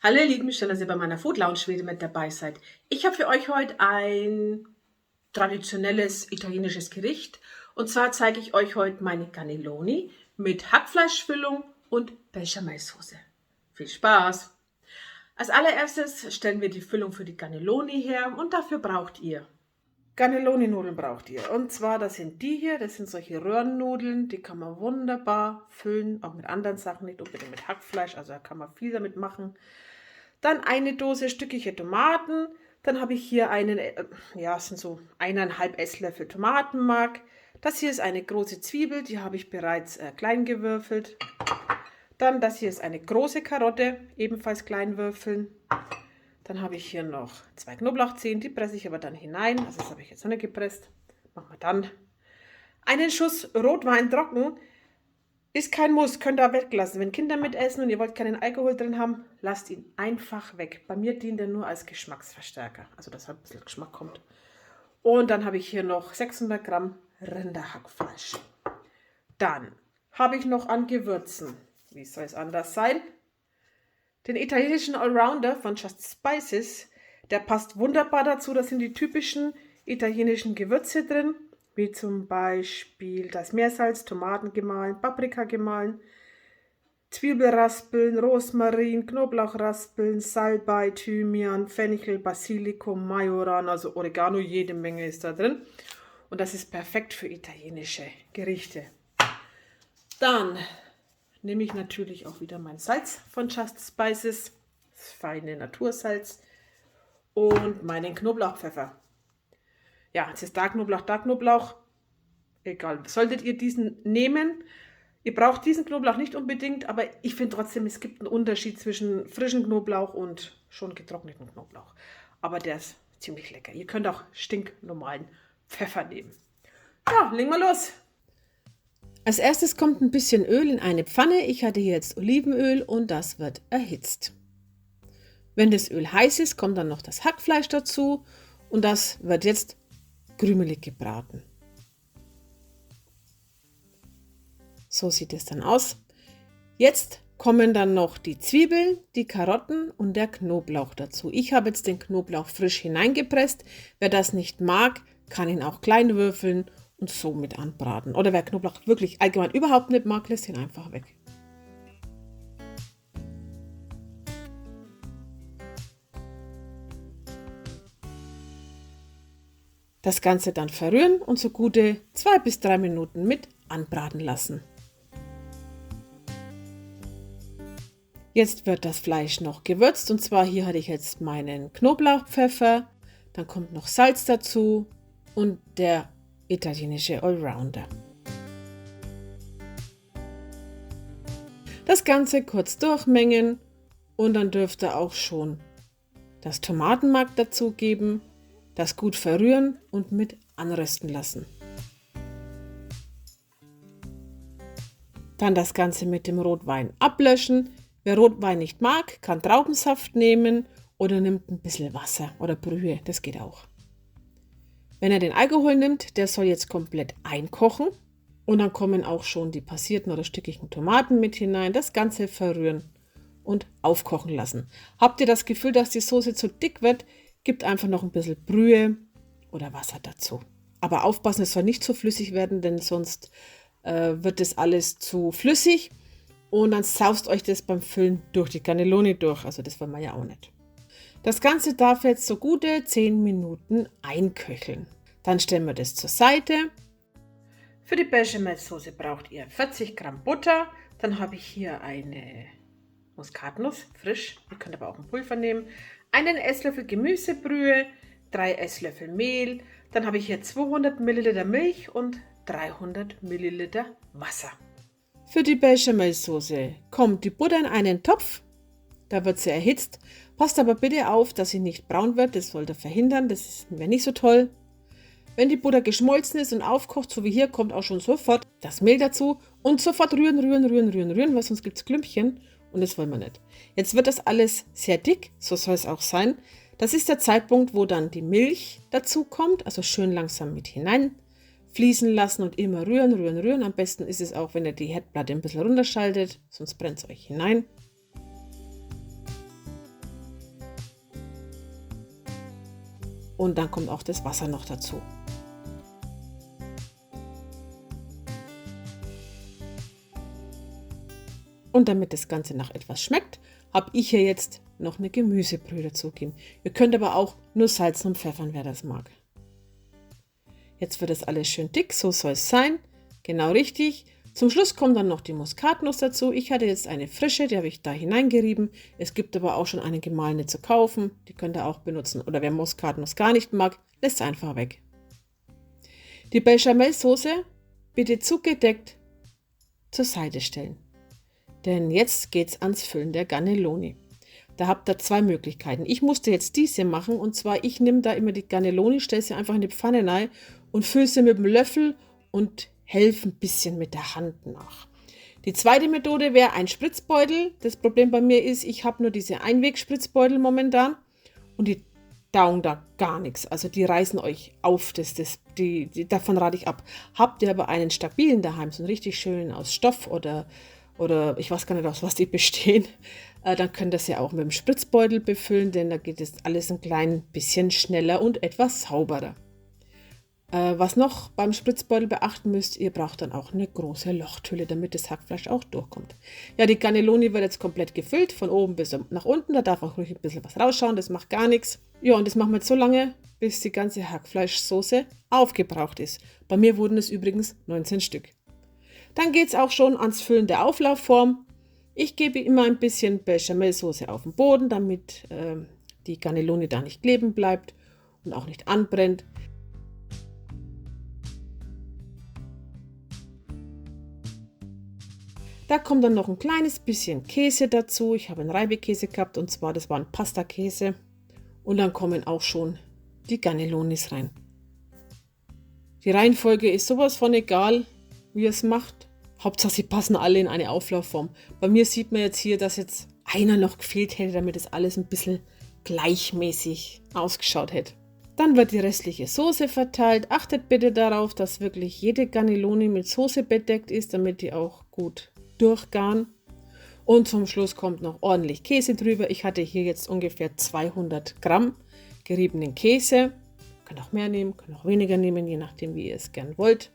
Hallo ihr Lieben, schön, dass ihr bei meiner Food Lounge wieder mit dabei seid. Ich habe für euch heute ein traditionelles italienisches Gericht. Und zwar zeige ich euch heute meine Cannelloni mit Hackfleischfüllung und Bechamelsoße. Viel Spaß! Als allererstes stellen wir die Füllung für die Cannelloni her und dafür braucht ihr Cannelloni-Nudeln braucht ihr. Und zwar, das sind die hier, das sind solche Röhrennudeln, die kann man wunderbar füllen, auch mit anderen Sachen, nicht unbedingt mit Hackfleisch, also da kann man viel damit machen. Dann eine Dose stückige Tomaten. Dann habe ich hier es sind so 1,5 Esslöffel Tomatenmark. Das hier ist eine große Zwiebel, die habe ich bereits klein gewürfelt. Dann das hier ist eine große Karotte, ebenfalls klein würfeln. Dann habe ich hier noch 2 Knoblauchzehen, die presse ich aber dann hinein. Also das habe ich jetzt noch nicht gepresst. Machen wir dann. Einen Schuss Rotwein trocken. Ist kein Muss, könnt ihr weglassen. Wenn Kinder mitessen und ihr wollt keinen Alkohol drin haben, lasst ihn einfach weg. Bei mir dient er nur als Geschmacksverstärker, also dass halt ein bisschen Geschmack kommt. Und dann habe ich hier noch 600 Gramm Rinderhackfleisch. Dann habe ich noch an Gewürzen, wie soll es anders sein, den italienischen Allrounder von Just Spices. Der passt wunderbar dazu, da sind die typischen italienischen Gewürze drin, wie zum Beispiel das Meersalz, Tomaten gemahlen, Paprika gemahlen, Zwiebelraspeln, Rosmarin, Knoblauchraspeln, Salbei, Thymian, Fenchel, Basilikum, Majoran, also Oregano, jede Menge ist da drin. Und das ist perfekt für italienische Gerichte. Dann nehme ich natürlich auch wieder mein Salz von Just Spices, das feine Natursalz, und meinen Knoblauchpfeffer. Ja, jetzt ist da Knoblauch, egal. Solltet ihr diesen nehmen, ihr braucht diesen Knoblauch nicht unbedingt, aber ich finde trotzdem, es gibt einen Unterschied zwischen frischem Knoblauch und schon getrockneten Knoblauch. Aber der ist ziemlich lecker. Ihr könnt auch stinknormalen Pfeffer nehmen. Ja, legen wir los. Als erstes kommt ein bisschen Öl in eine Pfanne. Ich hatte hier jetzt Olivenöl und das wird erhitzt. Wenn das Öl heiß ist, kommt dann noch das Hackfleisch dazu und das wird jetzt krümelig gebraten. So sieht es dann aus. Jetzt kommen dann noch die Zwiebeln, die Karotten und der Knoblauch dazu. Ich habe jetzt den Knoblauch frisch hineingepresst. Wer das nicht mag, kann ihn auch klein würfeln und so mit anbraten. Oder wer Knoblauch wirklich allgemein überhaupt nicht mag, lässt ihn einfach weg. Das Ganze dann verrühren und so gute 2 bis 3 Minuten mit anbraten lassen. Jetzt wird das Fleisch noch gewürzt und zwar hier hatte ich jetzt meinen Knoblauchpfeffer, dann kommt noch Salz dazu und der italienische Allrounder. Das Ganze kurz durchmengen und dann dürft ihr auch schon das Tomatenmark dazugeben, das gut verrühren und mit anrösten lassen. Dann das Ganze mit dem Rotwein ablöschen. Wer Rotwein nicht mag, kann Traubensaft nehmen oder nimmt ein bisschen Wasser oder Brühe, das geht auch. Wenn er den Alkohol nimmt, der soll jetzt komplett einkochen und dann kommen auch schon die passierten oder stückigen Tomaten mit hinein, das Ganze verrühren und aufkochen lassen. Habt ihr das Gefühl, dass die Soße zu dick wird, gebt einfach noch ein bisschen Brühe oder Wasser dazu. Aber aufpassen, es soll nicht zu flüssig werden, denn sonst wird das alles zu flüssig und dann saust euch das beim Füllen durch die Cannelloni durch. Also das wollen wir ja auch nicht. Das Ganze darf jetzt so gute 10 Minuten einköcheln. Dann stellen wir das zur Seite. Für die Bechamelsoße braucht ihr 40 Gramm Butter. Dann habe ich hier eine Muskatnuss, frisch. Ihr könnt aber auch ein Pulver nehmen. Einen Esslöffel Gemüsebrühe, 3 Esslöffel Mehl. Dann habe ich hier 200 Milliliter Milch und 300 Milliliter Wasser. Für die Bechamelsoße kommt die Butter in einen Topf. Da wird sie erhitzt. Passt aber bitte auf, dass sie nicht braun wird. Das sollte verhindern. Das wäre nicht so toll. Wenn die Butter geschmolzen ist und aufkocht, so wie hier, kommt auch schon sofort das Mehl dazu. Und sofort rühren, weil sonst gibt es Klümpchen. Und das wollen wir nicht. Jetzt wird das alles sehr dick. So soll es auch sein. Das ist der Zeitpunkt, wo dann die Milch dazu kommt. Also schön langsam mit hinein fließen lassen und immer rühren. Am besten ist es auch, wenn ihr die Herdplatte ein bisschen runterschaltet. Sonst brennt es euch hinein. und dann kommt auch das Wasser noch dazu. Und damit das Ganze nach etwas schmeckt, habe ich hier jetzt noch eine Gemüsebrühe dazugegeben. Ihr könnt aber auch nur salzen und pfeffern, wer das mag. Jetzt wird das alles schön dick, so soll es sein. Genau richtig. Zum Schluss kommt dann noch die Muskatnuss dazu. Ich hatte jetzt eine frische, die habe ich da hineingerieben. Es gibt aber auch schon eine gemahlene zu kaufen. Die könnt ihr auch benutzen. Oder wer Muskatnuss gar nicht mag, lässt es einfach weg. Die Bechamelsoße bitte zugedeckt zur Seite stellen. Denn jetzt geht es ans Füllen der Cannelloni. Da habt ihr zwei Möglichkeiten. Ich musste jetzt diese machen und zwar, ich nehme da immer die Cannelloni, stelle sie einfach in die Pfanne rein und fülle sie mit dem Löffel und helfe ein bisschen mit der Hand nach. Die zweite Methode wäre ein Spritzbeutel. Das Problem bei mir ist, ich habe nur diese Einwegspritzbeutel momentan und die taugen da gar nichts. Also die reißen euch auf, davon rate ich ab. Habt ihr aber einen stabilen daheim, so einen richtig schönen aus Stoff oder ich weiß gar nicht, aus was die bestehen, dann könnt ihr das ja auch mit dem Spritzbeutel befüllen, denn da geht es alles ein klein bisschen schneller und etwas sauberer. Was noch beim Spritzbeutel beachten müsst, ihr braucht dann auch eine große Lochtülle, damit das Hackfleisch auch durchkommt. Ja, die Cannelloni wird jetzt komplett gefüllt, von oben bis nach unten, da darf auch ruhig ein bisschen was rausschauen, das macht gar nichts. Ja, und das machen wir jetzt so lange, bis die ganze Hackfleischsoße aufgebraucht ist. Bei mir wurden es übrigens 19 Stück. Dann geht es auch schon ans Füllen der Auflaufform. Ich gebe immer ein bisschen Bechamelsoße auf den Boden, damit die Cannelloni da nicht kleben bleibt und auch nicht anbrennt. Da kommt dann noch ein kleines bisschen Käse dazu. Ich habe einen Reibekäse gehabt und zwar, das war ein Pastakäse. Und dann kommen auch schon die Cannellonis rein. Die Reihenfolge ist sowas von egal, wie ihr es macht. Hauptsache, sie passen alle in eine Auflaufform. Bei mir sieht man jetzt hier, dass jetzt einer noch gefehlt hätte, damit es alles ein bisschen gleichmäßig ausgeschaut hätte. Dann wird die restliche Soße verteilt. Achtet bitte darauf, dass wirklich jede Cannelloni mit Soße bedeckt ist, damit die auch gut durchgaren. Und zum Schluss kommt noch ordentlich Käse drüber. Ich hatte hier jetzt ungefähr 200 Gramm geriebenen Käse. Könnt auch mehr nehmen, könnt auch weniger nehmen, je nachdem, wie ihr es gern wollt.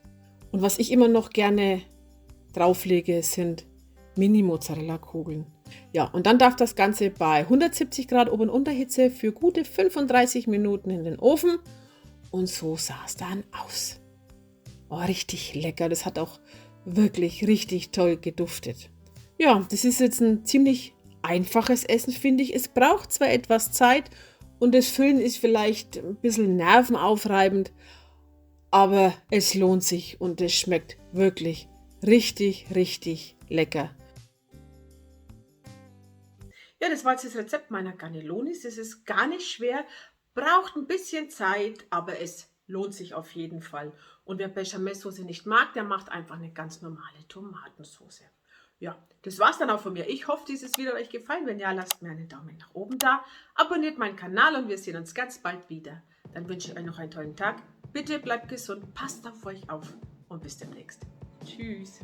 Und was ich immer noch gerne drauflege, sind Mini-Mozzarella-Kugeln. Ja, und dann darf das Ganze bei 170 Grad Ober- und Unterhitze für gute 35 Minuten in den Ofen. Und so sah es dann aus. Oh, richtig lecker. Das hat auch wirklich richtig toll geduftet. Ja, das ist jetzt ein ziemlich einfaches Essen, finde ich. Es braucht zwar etwas Zeit und das Füllen ist vielleicht ein bisschen nervenaufreibend, aber es lohnt sich und es schmeckt wirklich richtig, richtig lecker. Ja, das war jetzt das Rezept meiner Cannellonis. Das ist gar nicht schwer, braucht ein bisschen Zeit, aber es lohnt sich auf jeden Fall. Und wer Bechamelsoße nicht mag, der macht einfach eine ganz normale Tomatensoße. Ja, das war's dann auch von mir. Ich hoffe, dieses Video hat euch gefallen. Wenn ja, lasst mir einen Daumen nach oben da. Abonniert meinen Kanal und wir sehen uns ganz bald wieder. Dann wünsche ich euch noch einen tollen Tag. Bitte bleibt gesund, passt auf euch auf und bis demnächst. Tschüss.